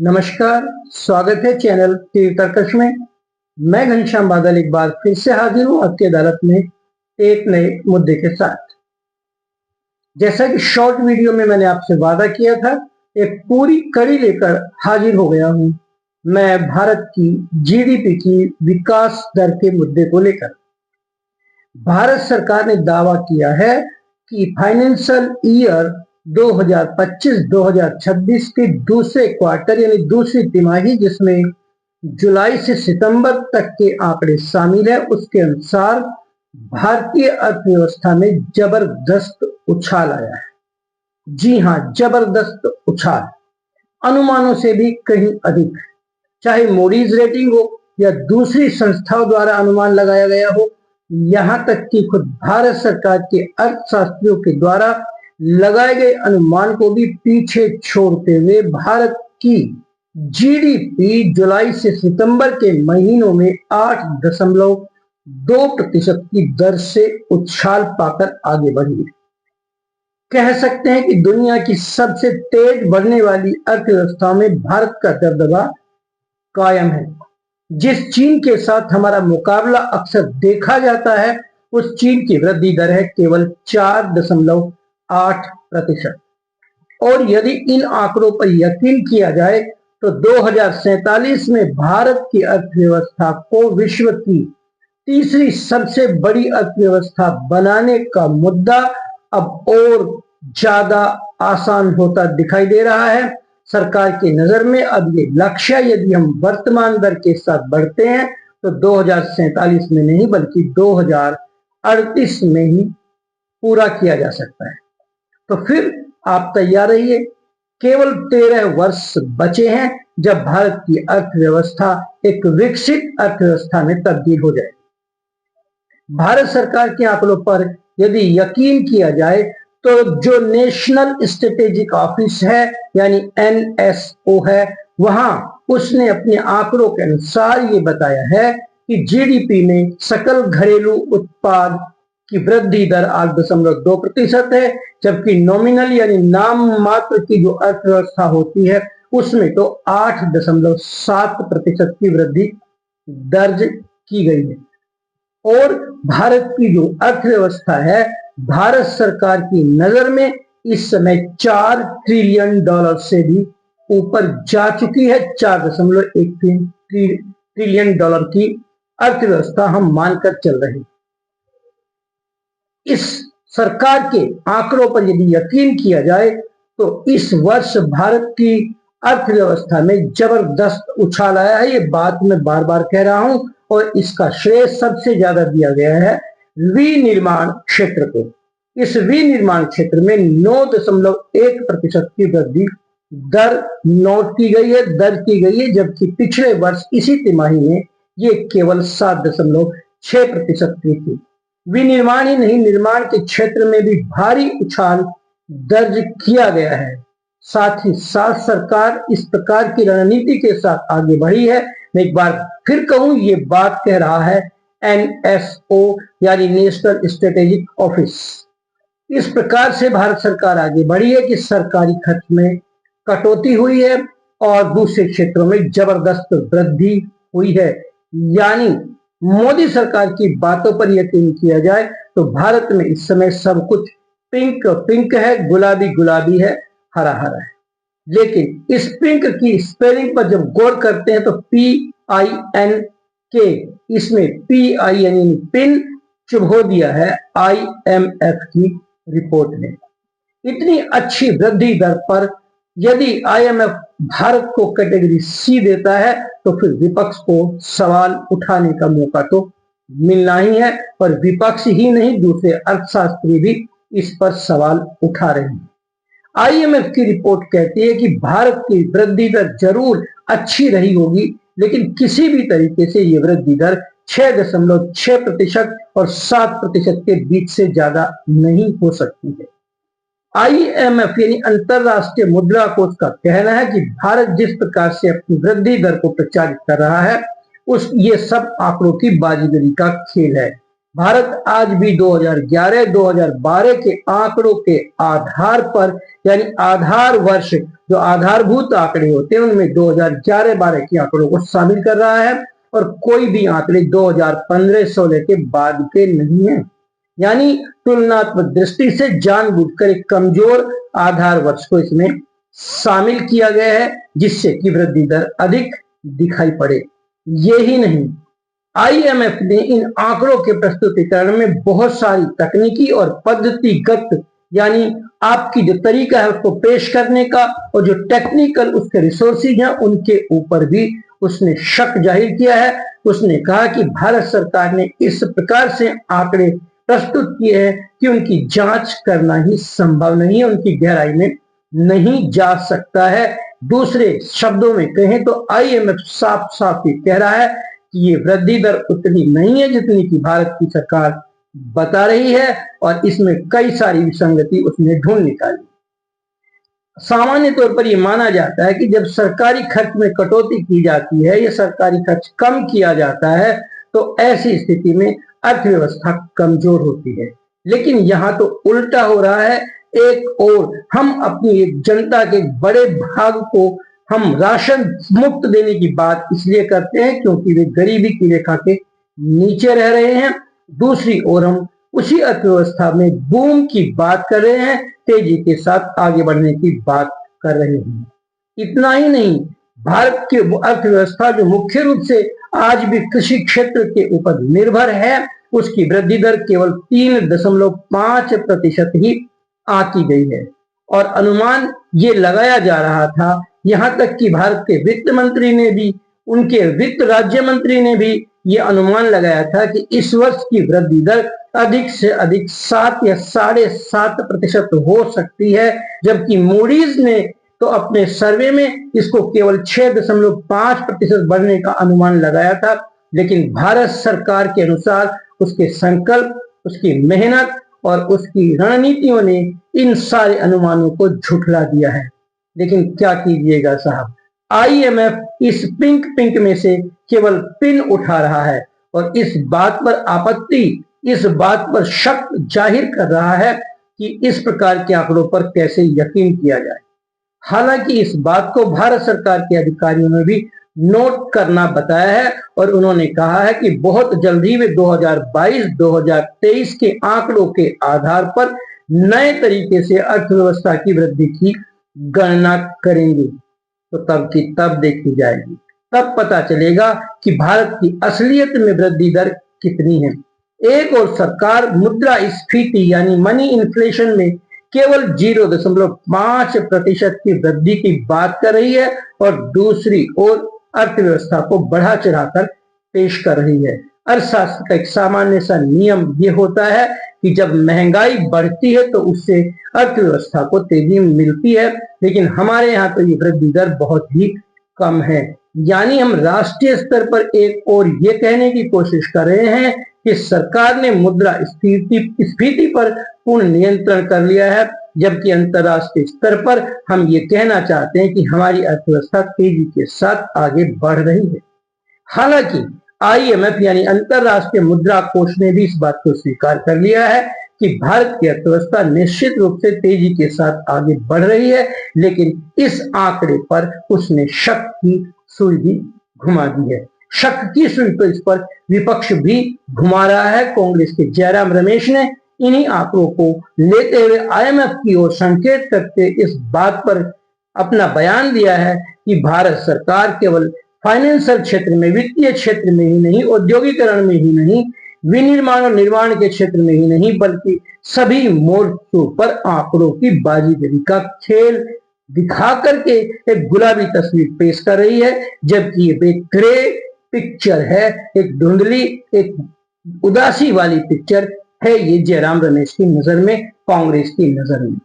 नमस्कार, स्वागत है चैनल तीर्थकश में। मैं घनश्याम बादल एक बार फिर से हाजिर हूं आपकी अदालत में एक नए मुद्दे के साथ। जैसा कि शॉर्ट वीडियो में मैंने आपसे वादा किया था, एक पूरी कड़ी लेकर हाजिर हो गया हूं। मैं भारत की जीडीपी की विकास दर के मुद्दे को लेकर। भारत सरकार ने दावा किया है कि फाइनेंशियल ईयर 2025-2026 के दूसरे क्वार्टर यानी दूसरी तिमाही, जिसमें जुलाई से सितंबर तक के आंकड़े शामिल है, उसके अनुसार भारतीय अर्थव्यवस्था में जबरदस्त उछाल आया है। जी हां, जबरदस्त उछाल, अनुमानों से भी कहीं अधिक। चाहे मूडीज रेटिंग हो या दूसरी संस्थाओं द्वारा अनुमान लगाया गया हो, यहां तक कि खुद भारत सरकार के अर्थशास्त्रियों के द्वारा लगाए गए अनुमान को भी पीछे छोड़ते हुए भारत की जीडीपी जुलाई से सितंबर के महीनों में 8.2% की दर से उछाल पाकर आगे बढ़ी है। कह सकते हैं कि दुनिया की सबसे तेज बढ़ने वाली अर्थव्यवस्था में भारत का दबदबा कायम है। जिस चीन के साथ हमारा मुकाबला अक्सर देखा जाता है, उस चीन की वृद्धि दर है केवल 4.8%। और यदि इन आंकड़ों पर यकीन किया जाए तो 2047 में भारत की अर्थव्यवस्था को विश्व की तीसरी सबसे बड़ी अर्थव्यवस्था बनाने का मुद्दा अब और ज्यादा आसान होता दिखाई दे रहा है। सरकार की नजर में अब ये लक्ष्य, यदि हम वर्तमान दर के साथ बढ़ते हैं तो 2047 में नहीं बल्कि 2038 में ही पूरा किया जा सकता है। तो फिर आप तैयार रहिए, केवल 13 वर्ष बचे हैं जब भारत की अर्थव्यवस्था एक विकसित अर्थव्यवस्था में तब्दील हो जाए। भारत सरकार के आंकड़ों पर यदि यकीन किया जाए तो जो नेशनल स्ट्रेटेजिक ऑफिस है यानी NSO है, वहां उसने अपने आंकड़ों के अनुसार ये बताया है कि जीडीपी में सकल घरेलू उत्पाद की वृद्धि दर 8.2% है, जबकि नॉमिनल यानी नाम मात्र की जो अर्थव्यवस्था होती है उसमें तो 8.7% की वृद्धि दर्ज की गई है। और भारत की जो अर्थव्यवस्था है, भारत सरकार की नजर में इस समय $4 ट्रिलियन से भी ऊपर जा चुकी है। 4.1 ट्रिलियन डॉलर की अर्थव्यवस्था हम मानकर चल रहे हैं। इस सरकार के आंकड़ों पर यदि यकीन किया जाए तो इस वर्ष भारत की अर्थव्यवस्था में जबरदस्त उछाल आया है। ये बात मैं बार बार कह रहा हूं और इसका श्रेय सबसे ज्यादा दिया गया है विनिर्माण क्षेत्र को। इस विनिर्माण क्षेत्र में 9.1% की वृद्धि दर नोट की गई है, दर्ज की गई है, जबकि पिछले वर्ष इसी तिमाही में ये केवल 7.6% की थी। विनिर्माण ही नहीं, निर्माण के क्षेत्र में भी भारी उछाल दर्ज किया गया है। साथ ही साथ सरकार इस प्रकार की रणनीति के साथ आगे बढ़ी है। मैं एक बार फिर कहूं, ये बात कह रहा है NSO यानी नेशनल स्ट्रेटेजिक ऑफिस। इस प्रकार से भारत सरकार आगे बढ़ी है कि सरकारी खर्च में कटौती हुई है और दूसरे क्षेत्रों में जबरदस्त वृद्धि हुई है। यानी मोदी सरकार की बातों पर यकीन किया जाए तो भारत में इस समय सब कुछ पिंक पिंक है, गुलाबी गुलाबी है, हरा हरा है। लेकिन इस पिंक की स्पेलिंग पर जब गौर करते हैं तो PINK, इसमें PI यानी पिन चुभो दिया है IMF की रिपोर्ट ने। इतनी अच्छी वृद्धि दर पर यदि IMF भारत को कैटेगरी C देता है तो फिर विपक्ष को सवाल उठाने का मौका तो मिलना ही है। और विपक्ष ही नहीं, दूसरे अर्थशास्त्री भी इस पर सवाल उठा रहे हैं। IMF की रिपोर्ट कहती है कि भारत की वृद्धि दर जरूर अच्छी रही होगी, लेकिन किसी भी तरीके से ये वृद्धि दर 6.6% और 7% के बीच से ज्यादा नहीं हो सकती है। IMF यानी अंतरराष्ट्रीय मुद्रा कोष का कहना है कि भारत जिस प्रकार से अपनी वृद्धि दर को प्रचारित कर रहा है, ये सब आंकड़ों की बाजीगरी का खेल है। भारत आज भी 2011-2012 के आंकड़ों के आधार पर, यानी आधार वर्ष जो आधारभूत आंकड़े होते हैं उनमें 2011-12 के आंकड़ों को शामिल कर रहा है और कोई भी आंकड़े 2015-16 के बाद के नहीं है। यानी तुलनात्मक दृष्टि से जानबूझकर एक कमजोर आधार वर्ष को इसमें शामिल किया गया है जिससे कि वृद्धि दर अधिक दिखाई पड़े। यही नहीं, आईएमएफ ने इन आंकड़ों के प्रस्तुतिकरण में बहुत सारी तकनीकी और पद्धतिगत, यानी आपकी जो तरीका है उसको पेश करने का और जो टेक्निकल उसके रिसोर्सेज हैं उनके ऊपर भी उसने शक जाहिर किया है। उसने कहा कि भारत सरकार ने इस प्रकार से आंकड़े प्रस्तुत किए हैं कि उनकी जांच करना ही संभव नहीं है, उनकी गहराई में नहीं जा सकता है। दूसरे शब्दों में कहें तो आईएमएफ साफ साफ ही कह रहा है कि ये वृद्धि दर उतनी नहीं है जितनी कि भारत की सरकार बता रही है और इसमें कई सारी विसंगति उसने ढूंढ निकाली। सामान्य तौर पर यह माना जाता है कि जब सरकारी खर्च में कटौती की जाती है या सरकारी खर्च कम किया जाता है तो ऐसी स्थिति में अर्थव्यवस्था कमजोर होती है, लेकिन यहाँ तो उल्टा हो रहा है। एक और हम अपनी एक जनता के बड़े भाग को हम राशन मुफ्त देने की बात इसलिए करते हैं क्योंकि वे गरीबी की रेखा के नीचे रह रहे हैं। दूसरी ओर हम उसी अर्थव्यवस्था में बूम की बात कर रहे हैं, तेजी के साथ आगे बढ़ने की बात कर रहे हैं। इतना ही नहीं, भारत की अर्थव्यवस्था जो मुख्य रूप से आज भी कृषि क्षेत्र के ऊपर निर्भर है, उसकी वृद्धि दर केवल 3.5% ही आंकी गई है और अनुमान ये लगाया जा रहा था, यहां तक कि भारत के वित्त मंत्री ने भी, उनके वित्त राज्य मंत्री ने भी ये अनुमान लगाया था कि इस वर्ष की वृद्धि दर अधिक से अधिक 7 या 7.5% हो सकती है, जबकि मूडीज ने तो अपने सर्वे में इसको केवल 6.5% बढ़ने का अनुमान लगाया था। लेकिन भारत सरकार के अनुसार उसके संकल्प, उसकी मेहनत और उसकी रणनीतियों ने इन सारे अनुमानों को झुठला दिया है। लेकिन क्या कीजिएगा साहब, आईएमएफ इस पिंक में से केवल पिन उठा रहा है और इस बात पर आपत्ति, इस बात पर शक जाहिर कर रहा है कि इस प्रकार के आंकड़ों पर कैसे यकीन किया जाए। हालांकि इस बात को भारत सरकार के अधिकारियों ने भी नोट करना बताया है और उन्होंने कहा है कि बहुत जल्द ही वे 2022-2023 के आंकड़ों के आधार पर नए तरीके से अर्थव्यवस्था की वृद्धि की गणना करेंगे। तो तब की तब देखी जाएगी, तब पता चलेगा कि भारत की असलियत में वृद्धि दर कितनी है। एक और सरकार मुद्रा स्फीति यानी मनी इन्फ्लेशन में केवल 0.5% की वृद्धि की बात कर रही है और दूसरी ओर अर्थव्यवस्था को बढ़ा चढ़ाकर पेश कर रही है। अर्थशास्त्र का एक सामान्य सा नियम ये होता है कि जब महंगाई बढ़ती है तो उससे अर्थव्यवस्था को तेजी मिलती है, लेकिन हमारे यहाँ तो ये वृद्धि दर बहुत ही कम है। यानी हम राष्ट्रीय स्तर पर एक और ये कहने की कोशिश कर रहे हैं कि सरकार ने मुद्रा स्फीति पर पूर्ण नियंत्रण कर लिया है, जबकि अंतरराष्ट्रीय स्तर पर हम ये कहना चाहते हैं कि हमारी अर्थव्यवस्था तेजी के साथ आगे बढ़ रही है। हालांकि आईएमएफ यानी अंतरराष्ट्रीय मुद्रा कोष ने भी इस बात को स्वीकार कर लिया है कि भारत की अर्थव्यवस्था निश्चित रूप से तेजी के साथ आगे बढ़ रही है, लेकिन इस आंकड़े पर उसने शक की सुई भी घुमा दी है। शक की सुई तो इस पर विपक्ष भी घुमा रहा है। कांग्रेस के जयराम रमेश ने इन्हीं आंकड़ों को लेते हुए आईएमएफ की ओर संकेत करते इस बात पर अपना बयान दिया है कि भारत सरकार केवल फाइनेंशियल क्षेत्र में, वित्तीय क्षेत्र में ही नहीं, औद्योगिकरण में ही नहीं, विनिर्माण और निर्माण के क्षेत्र में ही नहीं, बल्कि सभी मोर्चों पर आंकड़ों की बाजीगरी का खेल दिखा करके एक गुलाबी तस्वीर पेश कर रही है, जबकि ये एक ग्रे पिक्चर है, एक धुंधली, एक उदासी वाली पिक्चर है ये जयराम रमेश की नजर में, कांग्रेस की नजर में।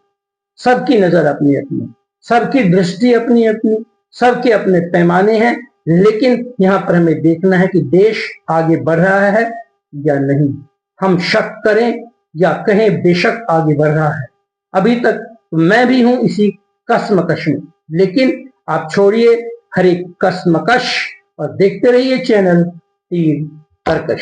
सबकी नजर अपनी अपनी, सबकी दृष्टि अपनी अपनी, सबके अपने पैमाने हैं, लेकिन यहाँ पर हमें देखना है कि देश आगे बढ़ रहा है या नहीं। हम शक करें या कहें बेशक आगे बढ़ रहा है। अभी तक मैं भी हूं इसी कश्मकश में, लेकिन आप छोड़िए हर एक कश्मकश और देखते रहिए चैनल तीर तरकश।